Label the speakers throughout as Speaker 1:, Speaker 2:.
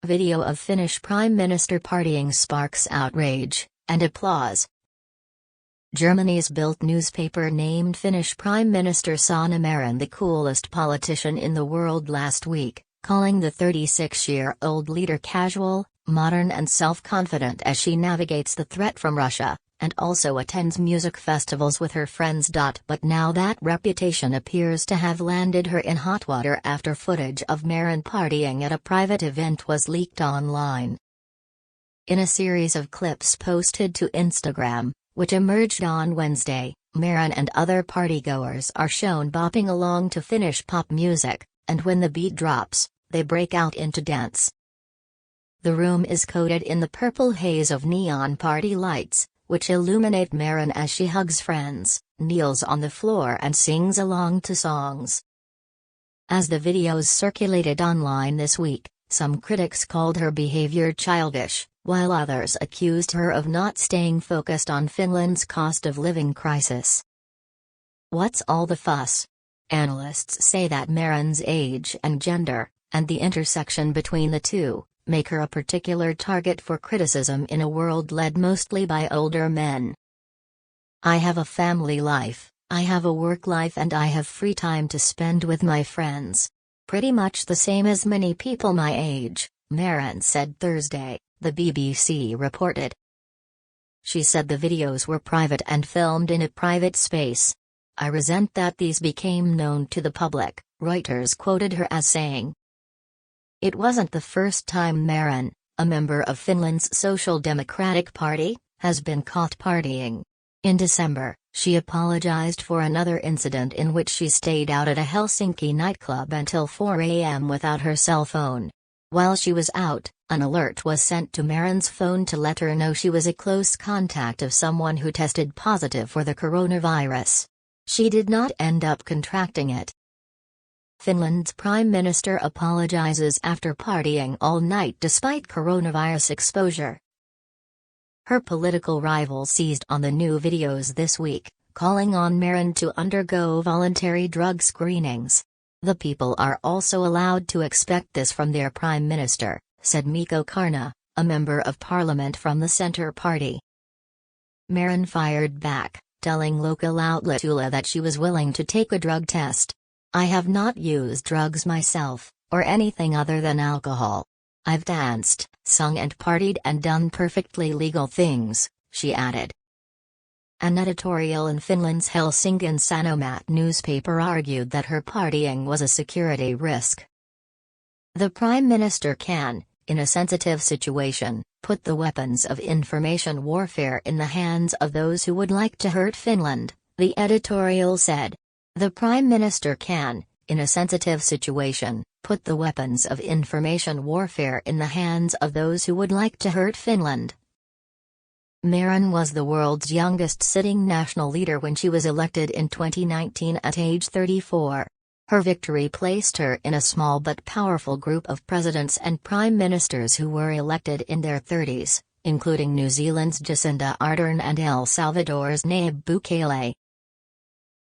Speaker 1: Video of Finnish Prime Minister partying sparks outrage and applause. Germany's Bild newspaper named Finnish Prime Minister Sanna Marin the coolest politician in the world last week, calling the 36-year-old leader casual, modern and self-confident as she navigates the threat from Russia, and also attends music festivals with her friends. But now that reputation appears to have landed her in hot water after footage of Marin partying at a private event was leaked online. In a series of clips posted to Instagram, which emerged on Wednesday, Marin and other partygoers are shown bopping along to Finnish pop music, and when the beat drops, they break out into dance. The room is coated in the purple haze of neon party lights, which illuminate Marin as she hugs friends, kneels on the floor and sings along to songs. As the videos circulated online this week, some critics called her behavior childish, while others accused her of not staying focused on Finland's cost of living crisis. What's all the fuss? Analysts say that Marin's age and gender, and the intersection between the two, make her a particular target for criticism in a world led mostly by older men. "I have a family life, I have a work life, and I have free time to spend with my friends. Pretty much the same as many people my age," Marin said Thursday, the BBC reported. She said the videos were private and filmed in a private space. "I resent that these became known to the public," Reuters quoted her as saying. It wasn't the first time Marin, a member of Finland's Social Democratic Party, has been caught partying. In December, she apologized for another incident in which she stayed out at a Helsinki nightclub until 4 a.m. without her cell phone. While she was out, an alert was sent to Marin's phone to let her know she was a close contact of someone who tested positive for the coronavirus. She did not end up contracting it. Finland's Prime Minister apologizes after partying all night despite coronavirus exposure. Her political rival seized on the new videos this week, calling on Marin to undergo voluntary drug screenings. "The people are also allowed to expect this from their Prime Minister," said Mikko Karna, a member of parliament from the Centre Party. Marin fired back, telling local outlet Yle that she was willing to take a drug test. "I have not used drugs myself, or anything other than alcohol. I've danced, sung and partied and done perfectly legal things," she added. An editorial in Finland's Helsinki Sanomat newspaper argued that her partying was a security risk. "The Prime Minister can, in a sensitive situation, put the weapons of information warfare in the hands of those who would like to hurt Finland," the editorial said. "The Prime Minister can, in a sensitive situation, put the weapons of information warfare in the hands of those who would like to hurt Finland." Marin was the world's youngest sitting national leader when she was elected in 2019 at age 34. Her victory placed her in a small but powerful group of presidents and prime ministers who were elected in their 30s, including New Zealand's Jacinda Ardern and El Salvador's Nayib Bukele.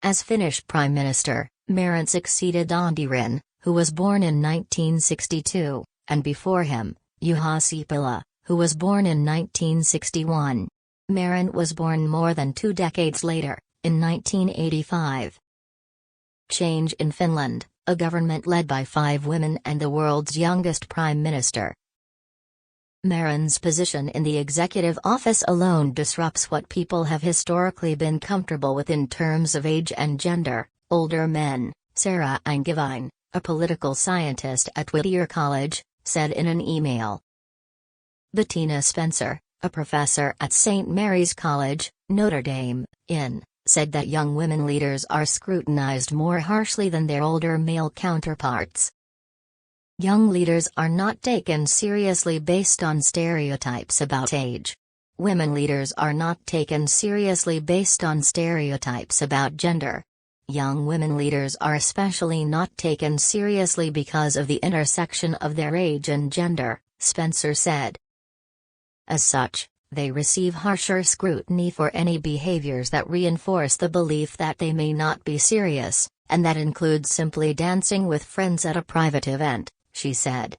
Speaker 1: As Finnish Prime Minister, Marin succeeded Antti, who was born in 1962, and before him, Juha Sipilä, who was born in 1961. Marin was born more than 2 decades later, in 1985. Change in Finland, a government led by 5 women and the world's youngest prime minister. Marin's position in the executive office alone disrupts what people have historically been comfortable with in terms of age and gender, older men, Sarah Angevine, a political scientist at Whittier College, said in an email. Bettina Spencer, a professor at St. Mary's College, Notre Dame, said that young women leaders are scrutinized more harshly than their older male counterparts. Young leaders are not taken seriously based on stereotypes about age. Women leaders are not taken seriously based on stereotypes about gender. Young women leaders are especially not taken seriously because of the intersection of their age and gender, Spencer said. As such, they receive harsher scrutiny for any behaviors that reinforce the belief that they may not be serious, and that includes simply dancing with friends at a private event, she said.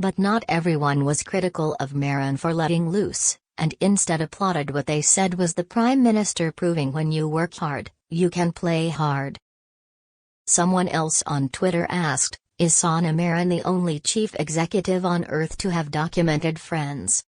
Speaker 1: But not everyone was critical of Marin for letting loose, and instead applauded what they said was the Prime Minister proving when you work hard, you can play hard. Someone else on Twitter asked, is Sanna Marin the only chief executive on earth to have documented friends?